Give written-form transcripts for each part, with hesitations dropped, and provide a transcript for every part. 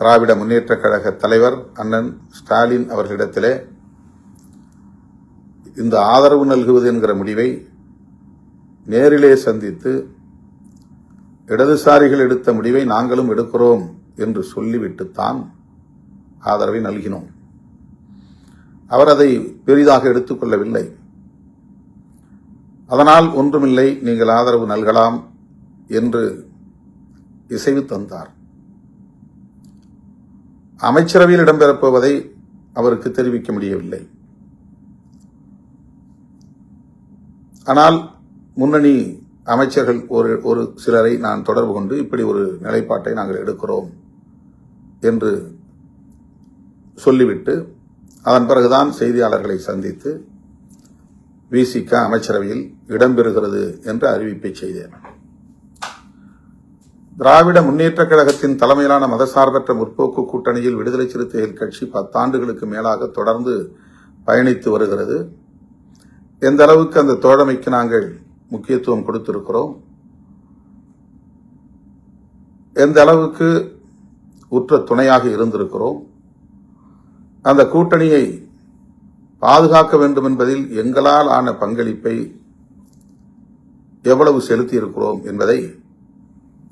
திராவிட முன்னேற்றக் கழக தலைவர் அண்ணன் ஸ்டாலின் அவர்களிடத்திலே இந்த ஆதரவு நல்குவது என்கிற முடிவை நேரிலே சந்தித்து இடதுசாரிகள் எடுத்த முடிவை நாங்களும் எடுக்கிறோம் என்று சொல்லிவிட்டுத்தான் ஆதரவை நல்கினோம். அவர் அதை பெரிதாக எடுத்துக்கொள்ளவில்லை. அதனால் ஒன்றுமில்லை, நீங்கள் ஆதரவு நல்கலாம் என்று இசைவு தந்தார். அமைச்சரவையில் இடம்பெறப்போவதை அவருக்கு தெரிவிக்க முடியவில்லை. ஆனால் முன்னணி அமைச்சர்கள் ஒரு சிலரை நான் தொடர்பு கொண்டு இப்படி ஒரு நிலைப்பாட்டை நாங்கள் எடுக்கிறோம் என்று சொல்லிவிட்டு அதன் பிறகுதான் செய்தியாளர்களை சந்தித்து விசிக அமைச்சரவையில் இடம்பெறுகிறது என்ற அறிவிப்பை செய்தேன். திராவிட முன்னேற்றக் கழகத்தின் தலைமையிலான மதசார்பற்ற முற்போக்கு கூட்டணியில் விடுதலை சிறுத்தைகள் கட்சி 10 ஆண்டுகளுக்கு மேலாக தொடர்ந்து பயணித்து வருகிறது. எந்த அளவுக்கு அந்த தோழமைக்கு நாங்கள் முக்கியத்துவம் கொடுத்திருக்கிறோம், எந்த அளவுக்கு உற்ற துணையாக இருந்திருக்கிறோம், அந்த கூட்டணியை பாதுகாக்க வேண்டும் என்பதில் எங்களால் ஆன பங்களிப்பை எவ்வளவு செலுத்தியிருக்கிறோம் என்பதை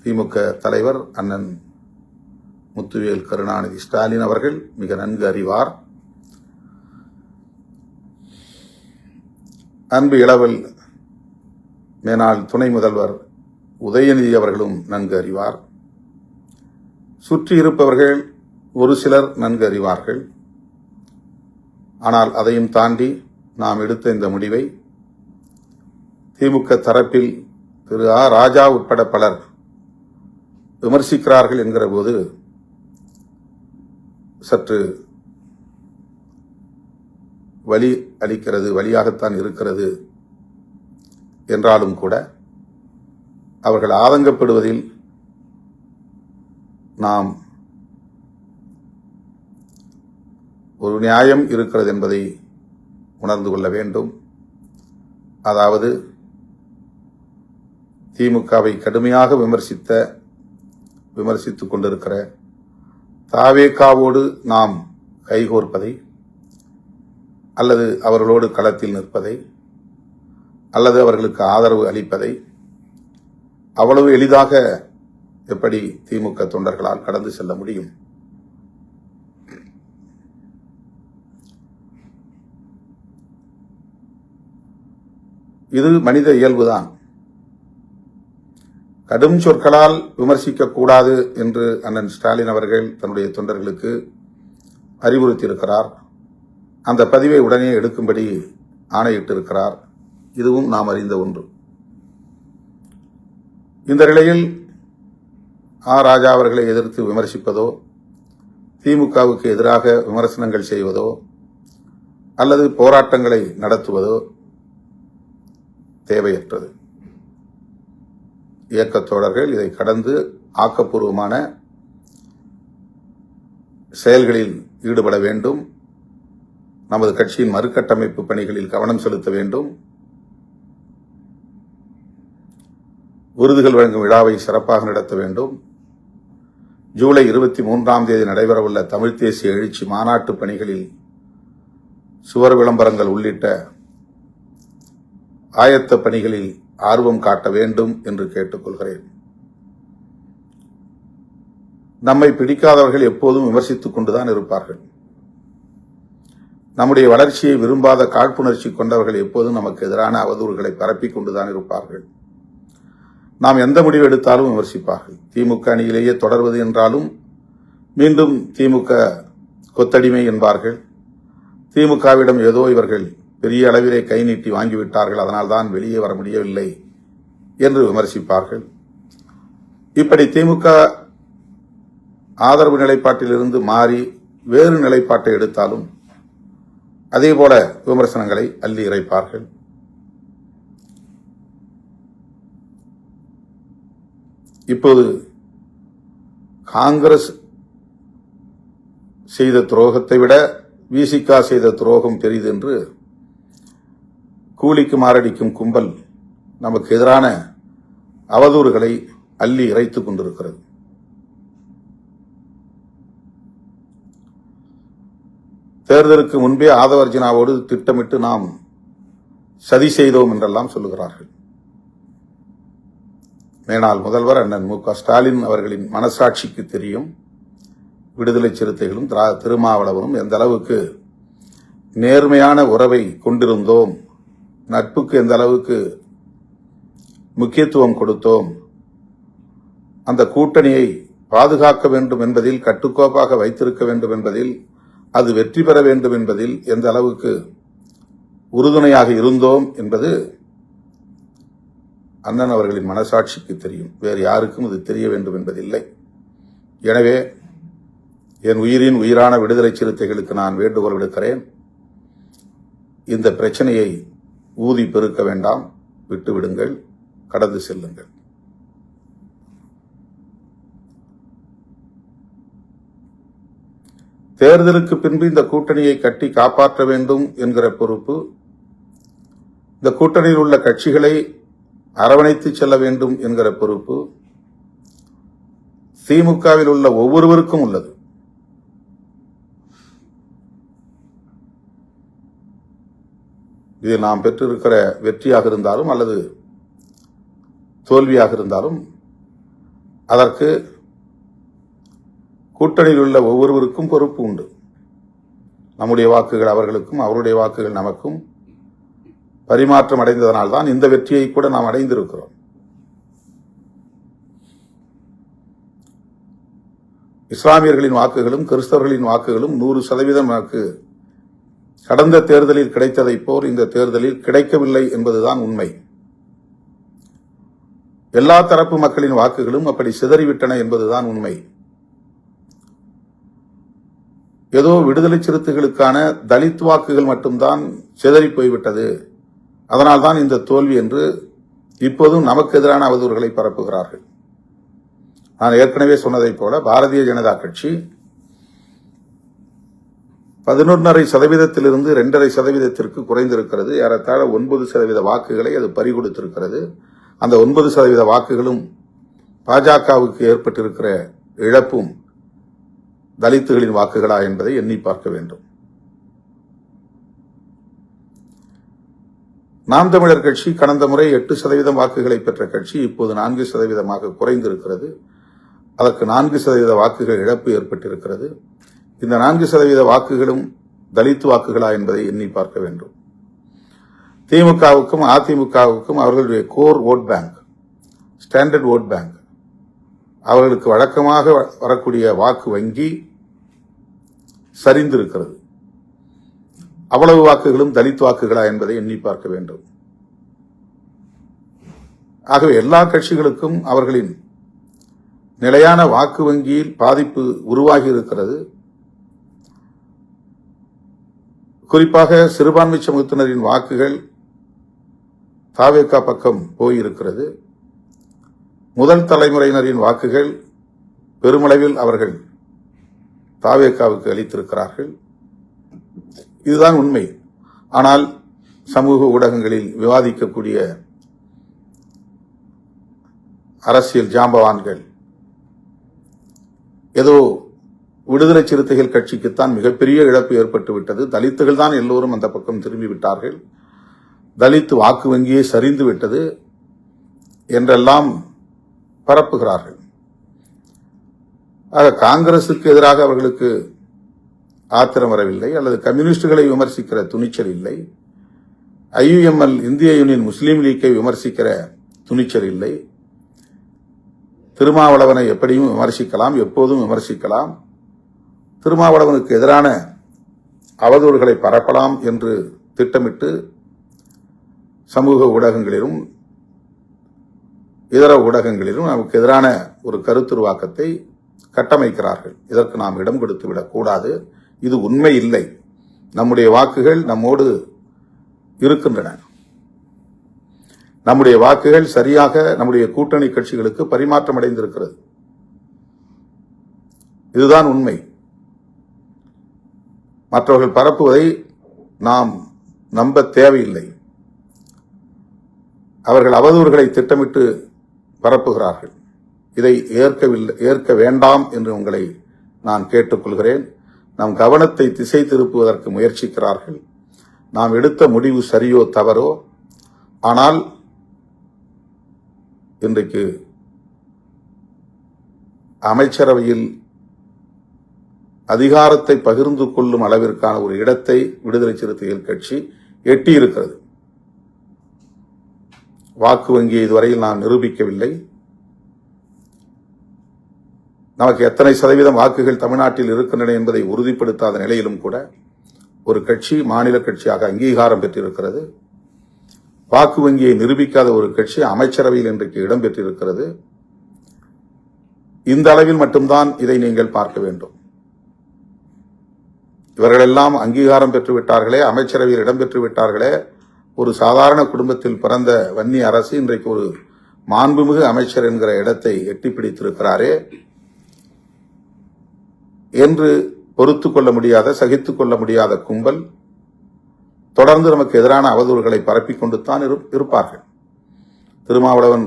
திமுக தலைவர் அண்ணன் முத்துவேல் கருணாநிதி ஸ்டாலின் அவர்கள் மிக நன்கு அறிவார். அன்பு இளவல் மேனாள் துணை முதல்வர் உதயநிதி அவர்களும் நன்கு அறிவார். சுற்றி இருப்பவர்கள் ஒரு சிலர் நன்கு அறிவார்கள். ஆனால் அதையும் தாண்டி நாம் எடுத்த இந்த முடிவை திமுக தரப்பில் திரு ஆ ராஜா உட்பட பலர் விமர்சிக்கிறார்கள் என்கிற போது சற்று வலி அளிக்கிறது, வலியாகத்தான் இருக்கிறது. என்றாலும் கூட அவர்கள் ஆதங்கப்படுவதில் நாம் ஒரு நியாயம் இருக்கிறது என்பதை உணர்ந்து கொள்ள வேண்டும். அதாவது திமுகவை கடுமையாக விமர்சித்துக் கொண்டிருக்கிற தாவேகாவோடு நாம் கைகோர்ப்பதை அல்லது அவர்களோடு களத்தில் நிற்பதை அல்லது அவர்களுக்கு ஆதரவு அளிப்பதை அவ்வளவு எளிதாக எப்படி திமுக தொண்டர்களால் கடந்து செல்ல முடியும்? இது மனித இயல்புதான். கடும் சொற்களால் விமர்சிக்க கூடாது என்று அண்ணன் ஸ்டாலின் அவர்கள் தன்னுடைய தொண்டர்களுக்கு அறிவுறுத்தியிருக்கிறார். அந்த பதிவை உடனே எடுக்கும்படி ஆணையிட்டிருக்கிறார். இதுவும் நாம் அறிந்த ஒன்று. இந்த நிலையில் ஆ ராஜா அவர்களை எதிர்த்து விமர்சிப்பதோ, திமுகவுக்கு எதிராக விமர்சனங்கள் செய்வதோ அல்லது போராட்டங்களை நடத்துவதோ தேவையற்றது. இயக்கத் தோழர்கள் இதை கடந்து ஆக்கப்பூர்வமான செயல்களில் ஈடுபட வேண்டும். நமது கட்சியின் மறுகட்டமைப்பு பணிகளில் கவனம் செலுத்த வேண்டும். விருதுகள் வழங்கும் விழாவை சிறப்பாக நடத்த வேண்டும். ஜூலை 23ஆம் தேதி நடைபெறவுள்ள தமிழ்த் தேசிய எழுச்சி மாநாட்டு பணிகளில் சுவர் விளம்பரங்கள் உள்ளிட்ட ஆயத்த பணிகளில் ஆர்வம் காட்ட வேண்டும் என்று கேட்டுக்கொள்கிறேன். நம்மை பிடிக்காதவர்கள் எப்போதும் விமர்சித்துக் கொண்டுதான் இருப்பார்கள். நம்முடைய வளர்ச்சியை விரும்பாத காழ்ப்புணர்ச்சி கொண்டவர்கள் எப்போதும் நமக்கு எதிரான அவதூறுகளை பரப்பிக் கொண்டுதான் இருப்பார்கள். நாம் எந்த முடிவு எடுத்தாலும் விமர்சிப்பார்கள். திமுக அணியிலேயே தொடர்வது என்றாலும் மீண்டும் திமுக கொத்தடிமை என்பார்கள். திமுகவிடம் ஏதோ இவர்கள் பெரிய அளவிலே கை நீட்டி வாங்கிவிட்டார்கள், அதனால்தான் வெளியே வர முடியவில்லை என்று விமர்சிப்பார்கள். இப்படி திமுக ஆதரவு நிலைப்பாட்டிலிருந்து மாறி வேறு நிலைப்பாட்டை எடுத்தாலும் அதேபோல விமர்சனங்களை அள்ளி இறைப்பார்கள். இப்போது காங்கிரஸ் செய்த துரோகத்தை விட விசிக செய்த துரோகம் பெரிது என்று கூலிக்கு மாரடிக்கும் கும்பல் நமக்கு எதிரான அவதூறுகளை அள்ளி இறைத்துக் கொண்டிருக்கிறது. தேர்தலுக்கு முன்பே ஆதவர்ஜினாவோடு திட்டமிட்டு நாம் சதி செய்தோம் என்றெல்லாம் சொல்லுகிறார்கள். மேனாள் முதல்வர் அண்ணன் மு க ஸ்டாலின் அவர்களின் மனசாட்சிக்கு தெரியும், விடுதலை சிறுத்தைகளும் திருமாவளவனும் எந்த அளவுக்கு நேர்மையான உறவை கொண்டிருந்தோம், நட்புக்கு எந்த அளவுக்கு முக்கியத்துவம் கொடுத்தோம், அந்த கூட்டணியை பாதுகாக்க வேண்டும் என்பதில், கட்டுக்கோப்பாக வைத்திருக்க வேண்டும் என்பதில், அது வெற்றி பெற வேண்டும் என்பதில் எந்த அளவுக்கு உறுதுணையாக இருந்தோம் என்பது அண்ணன் அவர்களின் மனசாட்சிக்கு தெரியும். வேறு யாருக்கும் இது தெரிய வேண்டும் என்பதில்லை. எனவே என் உயிரின் உயிரான விடுதலை சிறுத்தைகளுக்கு நான் வேண்டுகோள் விடுக்கிறேன். இந்த பிரச்சனையை ஊதி பெருக்க வேண்டாம், விட்டுவிடுங்கள், கடந்து செல்லுங்கள். தேர்தலுக்கு பின்பு இந்த கூட்டணியை கட்டி காப்பாற்ற வேண்டும் என்கிற பொறுப்பு இந்த கூட்டணியில் உள்ள கட்சிகளை அரவணைத்து செல்ல வேண்டும் என்கிற பொறுப்பு திமுகவில் உள்ள ஒவ்வொருவருக்கும் உள்ளது. இதில் நாம் பெற்றிருக்கிற வெற்றியாக இருந்தாலும் அல்லது தோல்வியாக இருந்தாலும் அதற்கு கூட்டணியில் உள்ள ஒவ்வொருவருக்கும் பொறுப்பு உண்டு. நம்முடைய வாக்குகள் அவர்களுக்கும், அவருடைய வாக்குகள் நமக்கும் பரிமாற்றம் அடைந்ததனால்தான் இந்த வெற்றியை கூட நாம் அடைந்திருக்கிறோம். இஸ்லாமியர்களின் வாக்குகளும் கிறிஸ்தவர்களின் வாக்குகளும் 100% நமக்கு கடந்த தேர்தலில் கிடைத்ததைப் போல் இந்த தேர்தலில் கிடைக்கவில்லை என்பதுதான் உண்மை. எல்லா தரப்பு மக்களின் வாக்குகளும் அப்படி சிதறிவிட்டன என்பதுதான் உண்மை. ஏதோ விடுதலை சிறுத்தைகளுக்கான தலித் வாக்குகள் மட்டும்தான் சிதறி போய்விட்டது, அதனால்தான் இந்த தோல்வி என்று இப்போதும் நமக்கு எதிரான அவதூறுகளை பரப்புகிறார்கள். நான் ஏற்கனவே சொன்னதைப் போல பாரதிய ஜனதா கட்சி 11.5%இருந்து 2.5% குறைந்திருக்கிறது. ஏறத்தாழ 9% வாக்குகளை அது பறிகொடுத்திருக்கிறது. அந்த 9% வாக்குகளும் பாஜகவுக்கு ஏற்பட்டிருக்கிற இழப்பும் தலித்துகளின் வாக்குகளா என்பதை எண்ணி பார்க்க வேண்டும். நாம் தமிழர் கட்சி கடந்த முறை 8% வாக்குகளை பெற்ற கட்சி இப்போது 4% குறைந்திருக்கிறது. அதற்கு 4% வாக்குகள் இழப்பு ஏற்பட்டிருக்கிறது. இந்த 4% வாக்குகளும் தலித் வாக்குகளா என்பதை எண்ணி பார்க்க வேண்டும். திமுகவுக்கும் அதிமுகவுக்கும் அவர்களுடைய core vote bank, standard vote bank, அவர்களுக்கு வழக்கமாக வரக்கூடிய வாக்கு வங்கி சரிந்திருக்கிறது. அவ்வளவு வாக்குகளும் தலித் வாக்குகளா என்பதை எண்ணி பார்க்க வேண்டும். ஆகவே எல்லா கட்சிகளுக்கும் அவர்களின் நிலையான வாக்கு வங்கியில் பாதிப்பு உருவாகி இருக்கிறது. குறிப்பாக சிறுபான்மை சமூகத்தினரின் வாக்குகள் தாவேகா பக்கம் போயிருக்கிறது. முதல் தலைமுறையினரின் வாக்குகள் பெருமளவில் அவர்கள் தாவேகாவுக்கு அளித்திருக்கிறார்கள். இதுதான் உண்மை. ஆனால் சமூக ஊடகங்களில் விவாதிக்கக்கூடிய அரசியல் ஜாம்பவான்கள் ஏதோ விடுதலை சிறுத்தைகள் கட்சிக்குத்தான் மிகப்பெரிய இழப்பு ஏற்பட்டுவிட்டது, தலித்துகள் தான் எல்லோரும் அந்த பக்கம் திரும்பிவிட்டார்கள், தலித் வாக்கு வங்கியே சரிந்து விட்டது என்றெல்லாம் பரப்புகிறார்கள். ஆக காங்கிரசுக்கு எதிராக அவர்களுக்கு ஆத்திரம் வரவில்லை, அல்லது கம்யூனிஸ்டுகளை விமர்சிக்கிற துணிச்சல் இல்லை, IUML இந்திய யூனியன் முஸ்லீம் லீக்கை விமர்சிக்கிற துணிச்சல் இல்லை. திருமாவளவனை எப்படியும் விமர்சிக்கலாம், எப்போதும் விமர்சிக்கலாம், திருமாவளவனுக்கு எதிரான அவதூறுகளை பரப்பலாம் என்று திட்டமிட்டு சமூக ஊடகங்களிலும் இதர ஊடகங்களிலும் நமக்கு எதிரான ஒரு கருத்துருவாக்கத்தை கட்டமைக்கிறார்கள். இதற்கு நாம் இடம் கொடுத்து விடக்கூடாது. இது உண்மை இல்லை. நம்முடைய வாக்குகள் நம்மோடு இருக்கின்றன. நம்முடைய வாக்குகள் சரியாக நம்முடைய கூட்டணி கட்சிகளுக்கு பரிமாற்றம் அடைந்திருக்கிறது. இதுதான் உண்மை. மற்றவர்கள் பரப்புவதை நாம் நம்ப தேவையில்லை. அவர்கள் அவதூறுகளை திட்டமிட்டு பரப்புகிறார்கள். இதை ஏற்க வேண்டாம் என்று உங்களை நான் கேட்டுக்கொள்கிறேன். நம் கவனத்தை திசை திருப்புவதற்கு முயற்சிக்கிறார்கள். நாம் எடுத்த முடிவு சரியோ தவறோ, ஆனால் இன்றைக்கு அமைச்சரவையில் அதிகாரத்தை பகிர்ந்து கொள்ளும் அளவிற்கான ஒரு இடத்தை விடுதலை சிறுத்தைகள் கட்சி எட்டியிருக்கிறது. வாக்கு வங்கியை இதுவரையில் நாம் நிரூபிக்கவில்லை. நமக்கு எத்தனை சதவீதம் வாக்குகள் தமிழ்நாட்டில் இருக்கின்றன என்பதை உறுதிப்படுத்தாத நிலையிலும் கூட ஒரு கட்சி மாநில கட்சியாக அங்கீகாரம் பெற்றிருக்கிறது. வாக்கு வங்கியை நிரூபிக்காத ஒரு கட்சி அமைச்சரவையில் இன்றைக்கு இடம்பெற்றிருக்கிறது. இந்த அளவில் மட்டும்தான் இதை நீங்கள் பார்க்க வேண்டும். இவர்களெல்லாம் அங்கீகாரம் பெற்றுவிட்டார்களே, அமைச்சரவையில் இடம்பெற்று விட்டார்களே, ஒரு சாதாரண குடும்பத்தில் பிறந்த வன்னி அரசு இன்றைக்கு ஒரு மாண்புமிகு அமைச்சர் என்கிற இடத்தை எட்டி பிடித்திருக்கிறாரே என்று பொறுத்துக் கொள்ள முடியாத, சகித்துக் கொள்ள முடியாத கும்பல் தொடர்ந்து நமக்கு எதிரான அவதூறுகளை பரப்பிக் கொண்டுதான் இருப்பார்கள். திருமாவளவன்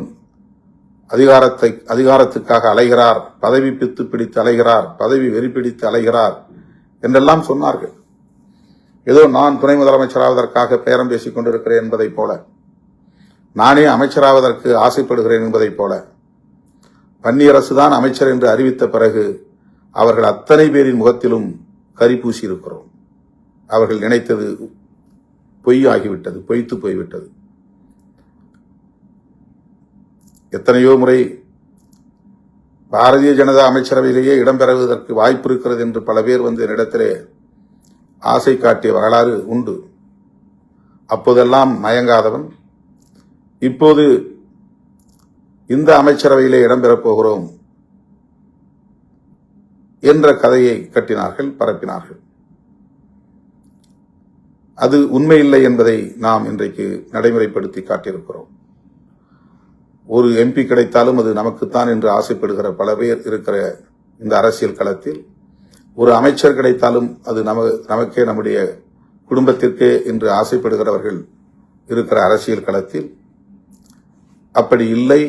அதிகாரத்துக்காக அலைகிறார், பதவி பித்து பிடித்து அலைகிறார், பதவி வெறி பிடித்து அலைகிறார் என்றெல்லாம் சொன்னார்கள். ஏதோ நான் துணை முதலமைச்சராவதற்காக பேரம் பேசிக் கொண்டிருக்கிறேன் என்பதைப் போல, நானே அமைச்சராவதற்கு ஆசைப்படுகிறேன் என்பதைப் போல, வன்னியரசுதான் அமைச்சர் என்று அறிவித்த பிறகு அவர்கள் அத்தனை பேரின் முகத்திலும் கரி பூசி இருக்கிறோம். அவர்கள் நினைத்தது பொய் ஆகிவிட்டது, பொய்த்து போய்விட்டது. எத்தனையோ முறை பாரதிய ஜனதா அமைச்சரவையிலேயே இடம்பெறுவதற்கு வாய்ப்பு இருக்கிறது என்று பல பேர் வந்து என்னிடத்திலே ஆசை காட்டிய வரலாறு உண்டு. அப்போதெல்லாம் மயங்காதவன் இப்போது இந்த அமைச்சரவையிலே இடம்பெறப் போகிறோம் என்ற கதையை கட்டினார்கள், பரப்பினார்கள். அது உண்மையில்லை என்பதை நாம் இன்றைக்கு நடைமுறைப்படுத்தி காட்டியிருக்கிறோம். ஒரு எம்பி கிடைத்தாலும் அது நமக்குத்தான் என்று ஆசைப்படுகிற பல பேர் இருக்கிற இந்த அரசியல் களத்தில், ஒரு அமைச்சர் கிடைத்தாலும் அது நமக்கே, நம்முடைய குடும்பத்திற்கே என்று ஆசைப்படுகிறவர்கள் இருக்கிற அரசியல் களத்தில் அப்படி இல்லை.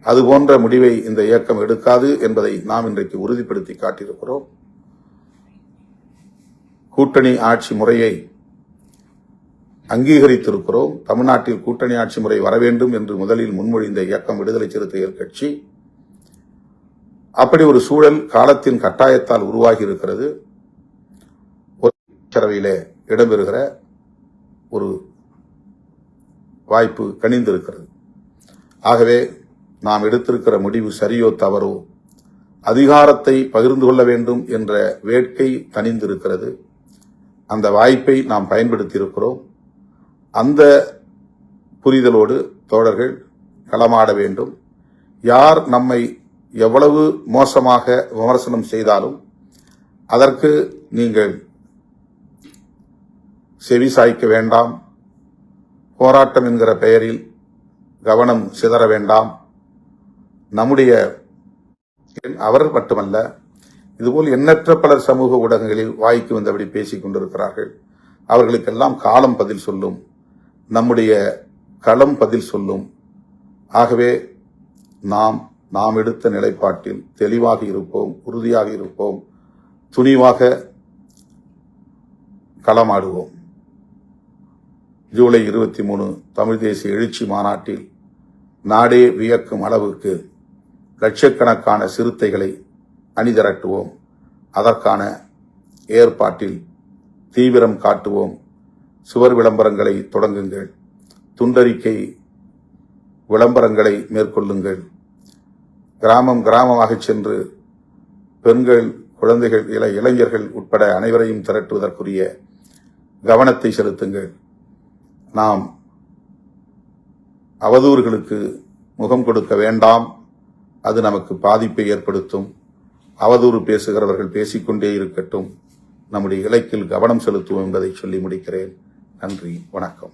அதுபோன்ற முடிவை இந்த இயக்கம் எடுக்காது என்பதை நாம் இன்றைக்கு உறுதிப்படுத்தி காட்டியிருக்கிறோம். கூட்டணி ஆட்சி முறையை அங்கீகரித்திருக்கிறோம். தமிழ்நாட்டில் கூட்டணி ஆட்சி முறை வர வேண்டும் என்று முதலில் முன்மொழிந்த இயக்கம் விடுதலை சிறுத்தைகள் கட்சி. அப்படி ஒரு சூழல் காலத்தின் கட்டாயத்தால் உருவாகி இருக்கிறது. அமைச்சரவையிலே இடம்பெறுகிற ஒரு வாய்ப்பு கனிந்திருக்கிறது. ஆகவே நாம் எடுத்திருக்கிற முடிவு சரியோ தவறோ, அதிகாரத்தை பகிர்ந்து கொள்ள வேண்டும் என்ற வேட்கை தணிந்திருக்கிறது. அந்த வாய்ப்பை நாம் பயன்படுத்தியிருக்கிறோம். அந்த புரிதலோடு தோழர்கள் களமாட வேண்டும். யார் நம்மை எவ்வளவு மோசமாக விமர்சனம் செய்தாலும் அதற்கு நீங்கள் செவிசாய்க்க வேண்டாம். போராட்டம் என்கிற பெயரில் கவனம் சிதற வேண்டாம். நம்முடைய அவர் மட்டுமல்ல, இதுபோல் எண்ணற்ற பலர் சமூக ஊடகங்களில் வாய்க்கு வந்தபடி பேசிக் கொண்டிருக்கிறார்கள். அவர்களுக்கெல்லாம் காலம் பதில் சொல்லும், நம்முடைய களம் பதில் சொல்லும். ஆகவே நாம் எடுத்த நிலைப்பாட்டில் தெளிவாக இருப்போம், உறுதியாக இருப்போம், துணிவாக களமாடுவோம். ஜூலை 23 தமிழ் தேசிய எழுச்சி மாநாட்டில் நாடே வியக்கும் அளவுக்கு லட்சக்கணக்கான சிறுத்தைகளை அணிதிரட்டுவோம். அதற்கான ஏற்பாட்டில் தீவிரம் காட்டுவோம். சுவர் விளம்பரங்களை தொடங்குங்கள், துண்டறிக்கை விளம்பரங்களை மேற்கொள்ளுங்கள். கிராமம் கிராமமாக சென்று பெண்கள், குழந்தைகள், இளைஞர்கள் உட்பட அனைவரையும் திரட்டுவதற்குரிய கவனத்தை செலுத்துங்கள். நாம் அவதூறுகளுக்கு முகம் கொடுக்க வேண்டாம். அது நமக்கு பாதிப்பை ஏற்படுத்தும். அவதூறு பேசுகிறவர்கள் பேசிக்கொண்டே இருக்கட்டும். நம்முடைய இலக்கில் கவனம் செலுத்துவோம் என்பதை சொல்லி முடிக்கிறேன். நன்றி, வணக்கம்.